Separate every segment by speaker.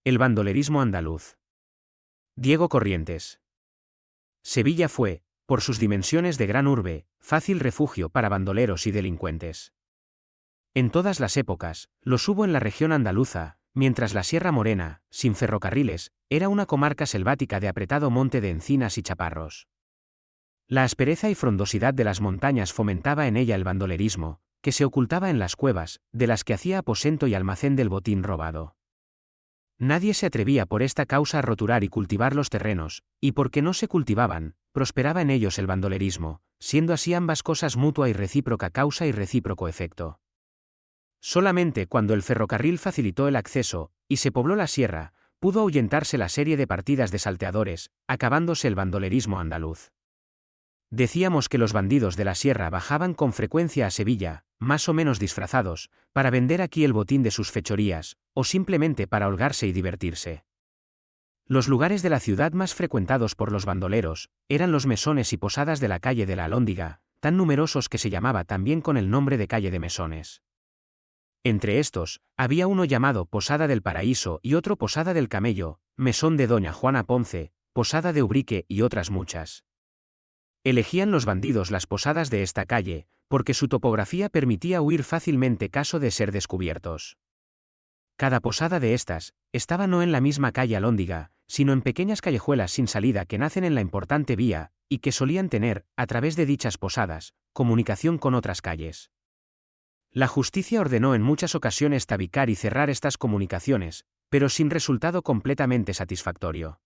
Speaker 1: El bandolerismo andaluz. Diego Corrientes. Sevilla fue, por sus dimensiones de gran urbe, fácil refugio para bandoleros y delincuentes. En todas las épocas, los hubo en la región andaluza, mientras la Sierra Morena, sin ferrocarriles, era una comarca selvática de apretado monte de encinas y chaparros. La aspereza y frondosidad de las montañas fomentaba en ella el bandolerismo, que se ocultaba en las cuevas, de las que hacía aposento y almacén del botín robado. Nadie se atrevía por esta causa a roturar y cultivar los terrenos, y porque no se cultivaban, prosperaba en ellos el bandolerismo, siendo así ambas cosas mutua y recíproca causa y recíproco efecto. Solamente cuando el ferrocarril facilitó el acceso, y se pobló la sierra, pudo ahuyentarse la serie de partidas de salteadores, acabándose el bandolerismo andaluz. Decíamos que los bandidos de la sierra bajaban con frecuencia a Sevilla, más o menos disfrazados, para vender aquí el botín de sus fechorías, o simplemente para holgarse y divertirse. Los lugares de la ciudad más frecuentados por los bandoleros, eran los mesones y posadas de la calle de la Alhóndiga, tan numerosos que se llamaba también con el nombre de calle de mesones. Entre estos, había uno llamado Posada del Paraíso y otro Posada del Camello, mesón de doña Juana Ponce, Posada de Ubrique y otras muchas. Elegían los bandidos las posadas de esta calle, porque su topografía permitía huir fácilmente caso de ser descubiertos. Cada posada de estas, estaba no en la misma calle Alhóndiga, sino en pequeñas callejuelas sin salida que nacen en la importante vía, y que solían tener, a través de dichas posadas, comunicación con otras calles. La justicia ordenó en muchas ocasiones tabicar y cerrar estas comunicaciones, pero sin resultado completamente satisfactorio.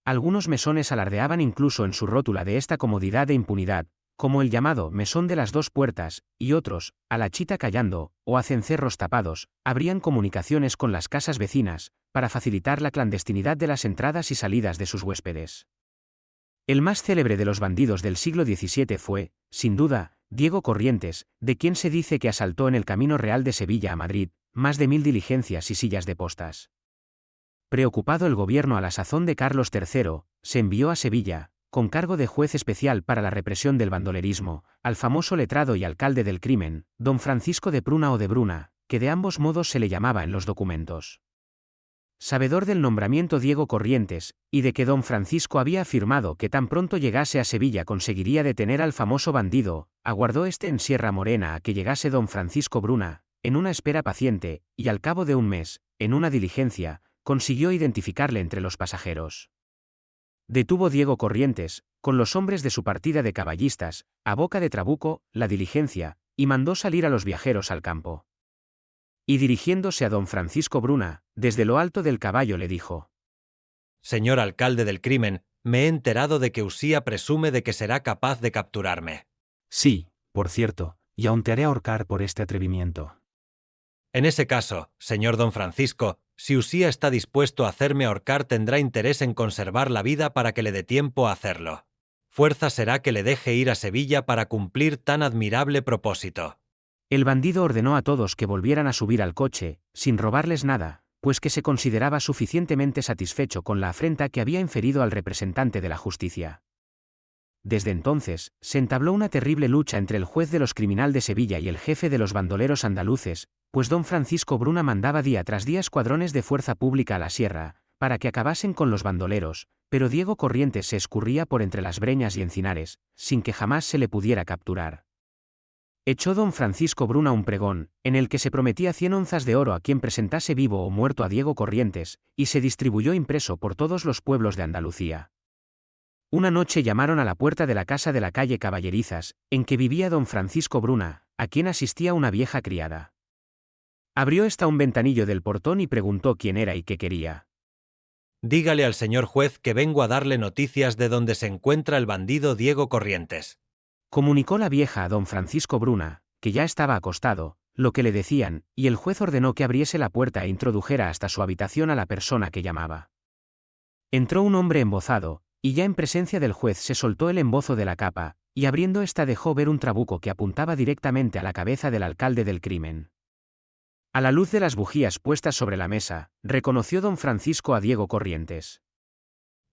Speaker 1: Algunos mesones alardeaban incluso en su rótula de esta comodidad e impunidad, como el llamado Mesón de las Dos Puertas, y otros, a la chita callando, o a cencerros tapados, abrían comunicaciones con las casas vecinas, para facilitar la clandestinidad de las entradas y salidas de sus huéspedes. El más célebre de los bandidos del siglo XVII fue, sin duda, Diego Corrientes, de quien se dice que asaltó en el Camino Real de Sevilla a Madrid, más de 1000 diligencias y sillas de postas. Preocupado el gobierno a la sazón de Carlos III, se envió a Sevilla, con cargo de juez especial para la represión del bandolerismo, al famoso letrado y alcalde del crimen, don Francisco de Pruna o de Bruna, que de ambos modos se le llamaba en los documentos. Sabedor del nombramiento Diego Corrientes, y de que don Francisco había afirmado que tan pronto llegase a Sevilla conseguiría detener al famoso bandido, aguardó este en Sierra Morena a que llegase don Francisco Bruna, en una espera paciente, y al cabo de un mes, en una diligencia, consiguió identificarle entre los pasajeros. Detuvo Diego Corrientes, con los hombres de su partida de caballistas, a boca de Trabuco, la diligencia, y mandó salir a los viajeros al campo. Y dirigiéndose a don Francisco Bruna, desde lo alto del caballo le dijo:
Speaker 2: Señor alcalde del crimen, me he enterado de que Usía presume de que será capaz de capturarme.
Speaker 3: Sí, por cierto, y aún te haré ahorcar por este atrevimiento.
Speaker 2: En ese caso, señor don Francisco, si Usía está dispuesto a hacerme ahorcar tendrá interés en conservar la vida para que le dé tiempo a hacerlo. Fuerza será que le deje ir a Sevilla para cumplir tan admirable propósito.
Speaker 1: El bandido ordenó a todos que volvieran a subir al coche, sin robarles nada, pues que se consideraba suficientemente satisfecho con la afrenta que había inferido al representante de la justicia. Desde entonces, se entabló una terrible lucha entre el juez de los criminal de Sevilla y el jefe de los bandoleros andaluces, pues don Francisco Bruna mandaba día tras día escuadrones de fuerza pública a la sierra, para que acabasen con los bandoleros, pero Diego Corrientes se escurría por entre las breñas y encinares, sin que jamás se le pudiera capturar. Echó don Francisco Bruna un pregón, en el que se prometía 100 onzas de oro a quien presentase vivo o muerto a Diego Corrientes, y se distribuyó impreso por todos los pueblos de Andalucía. Una noche llamaron a la puerta de la casa de la calle Caballerizas, en que vivía don Francisco Bruna, a quien asistía una vieja criada. Abrió ésta un ventanillo del portón y preguntó quién era y qué quería.
Speaker 2: Dígale al señor juez que vengo a darle noticias de donde se encuentra el bandido Diego Corrientes.
Speaker 1: Comunicó la vieja a don Francisco Bruna, que ya estaba acostado, lo que le decían, y el juez ordenó que abriese la puerta e introdujera hasta su habitación a la persona que llamaba. Entró un hombre embozado, y ya en presencia del juez se soltó el embozo de la capa, y abriendo ésta dejó ver un trabuco que apuntaba directamente a la cabeza del alcalde del crimen. A la luz de las bujías puestas sobre la mesa, reconoció don Francisco a Diego Corrientes.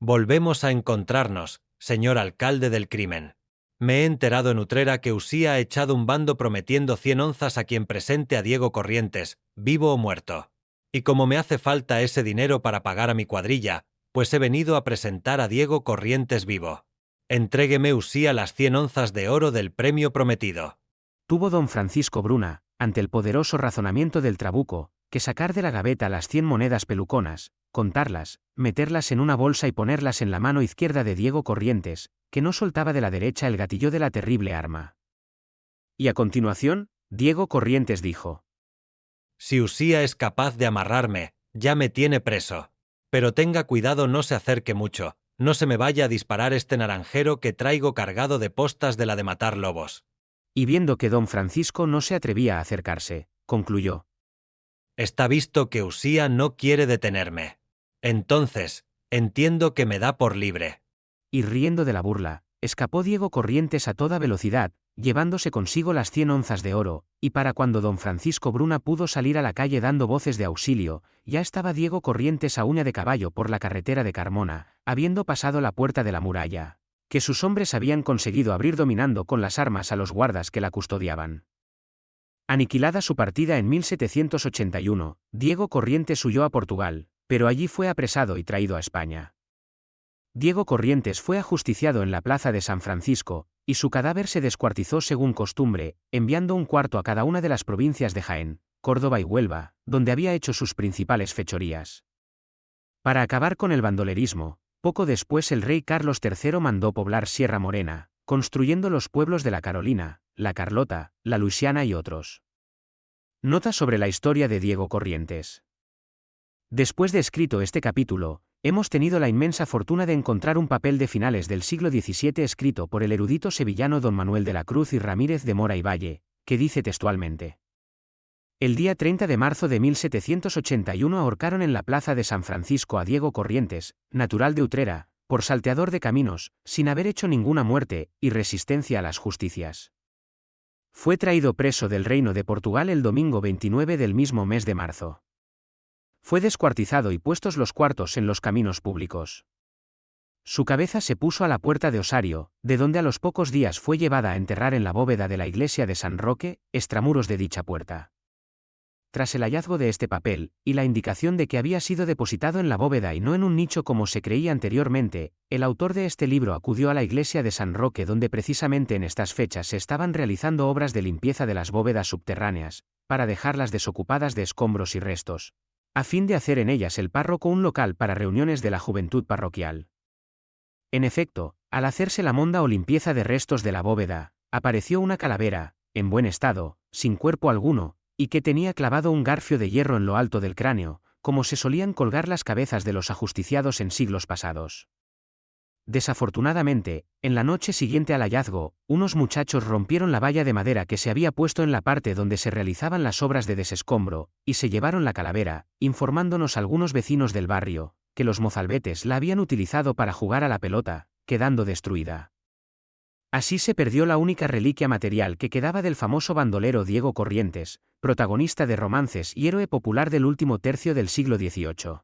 Speaker 2: Volvemos a encontrarnos, señor alcalde del crimen. Me he enterado en Utrera que Usía ha echado un bando prometiendo 100 onzas a quien presente a Diego Corrientes, vivo o muerto. Y como me hace falta ese dinero para pagar a mi cuadrilla, pues he venido a presentar a Diego Corrientes vivo. Entrégueme Usía las 100 onzas de oro del premio prometido.
Speaker 1: Tuvo don Francisco Bruna, ante el poderoso razonamiento del trabuco, que sacar de la gaveta las 100 monedas peluconas, contarlas, meterlas en una bolsa y ponerlas en la mano izquierda de Diego Corrientes, que no soltaba de la derecha el gatillo de la terrible arma. Y a continuación, Diego Corrientes dijo:
Speaker 2: Si Usía es capaz de amarrarme, ya me tiene preso. Pero tenga cuidado, no se acerque mucho, no se me vaya a disparar este naranjero que traigo cargado de postas de la de matar lobos.
Speaker 1: Y viendo que don Francisco no se atrevía a acercarse, concluyó:
Speaker 2: Está visto que Usía no quiere detenerme. Entonces, entiendo que me da por libre.
Speaker 1: Y riendo de la burla, escapó Diego Corrientes a toda velocidad, llevándose consigo las 100 onzas de oro, y para cuando don Francisco Bruna pudo salir a la calle dando voces de auxilio, ya estaba Diego Corrientes a uña de caballo por la carretera de Carmona, habiendo pasado la puerta de la muralla, que sus hombres habían conseguido abrir dominando con las armas a los guardas que la custodiaban. Aniquilada su partida en 1781, Diego Corrientes huyó a Portugal, pero allí fue apresado y traído a España. Diego Corrientes fue ajusticiado en la plaza de San Francisco, y su cadáver se descuartizó según costumbre, enviando un cuarto a cada una de las provincias de Jaén, Córdoba y Huelva, donde había hecho sus principales fechorías. Para acabar con el bandolerismo, poco después el rey Carlos III mandó poblar Sierra Morena, construyendo los pueblos de la Carolina, la Carlota, la Luisiana y otros. Nota sobre la historia de Diego Corrientes. Después de escrito este capítulo, hemos tenido la inmensa fortuna de encontrar un papel de finales del siglo XVII escrito por el erudito sevillano don Manuel de la Cruz y Ramírez de Mora y Valle, que dice textualmente: el día 30 de marzo de 1781 ahorcaron en la plaza de San Francisco a Diego Corrientes, natural de Utrera, por salteador de caminos, sin haber hecho ninguna muerte y resistencia a las justicias. Fue traído preso del Reino de Portugal el domingo 29 del mismo mes de marzo. Fue descuartizado y puestos los cuartos en los caminos públicos. Su cabeza se puso a la puerta de Osario, de donde a los pocos días fue llevada a enterrar en la bóveda de la iglesia de San Roque, extramuros de dicha puerta. Tras el hallazgo de este papel, y la indicación de que había sido depositado en la bóveda y no en un nicho como se creía anteriormente, el autor de este libro acudió a la iglesia de San Roque, donde precisamente en estas fechas se estaban realizando obras de limpieza de las bóvedas subterráneas, para dejarlas desocupadas de escombros y restos, a fin de hacer en ellas el párroco un local para reuniones de la juventud parroquial. En efecto, al hacerse la monda o limpieza de restos de la bóveda, apareció una calavera, en buen estado, sin cuerpo alguno, y que tenía clavado un garfio de hierro en lo alto del cráneo, como se solían colgar las cabezas de los ajusticiados en siglos pasados. Desafortunadamente, en la noche siguiente al hallazgo, unos muchachos rompieron la valla de madera que se había puesto en la parte donde se realizaban las obras de desescombro, y se llevaron la calavera, informándonos algunos vecinos del barrio, que los mozalbetes la habían utilizado para jugar a la pelota, quedando destruida. Así se perdió la única reliquia material que quedaba del famoso bandolero Diego Corrientes, protagonista de romances y héroe popular del último tercio del siglo XVIII.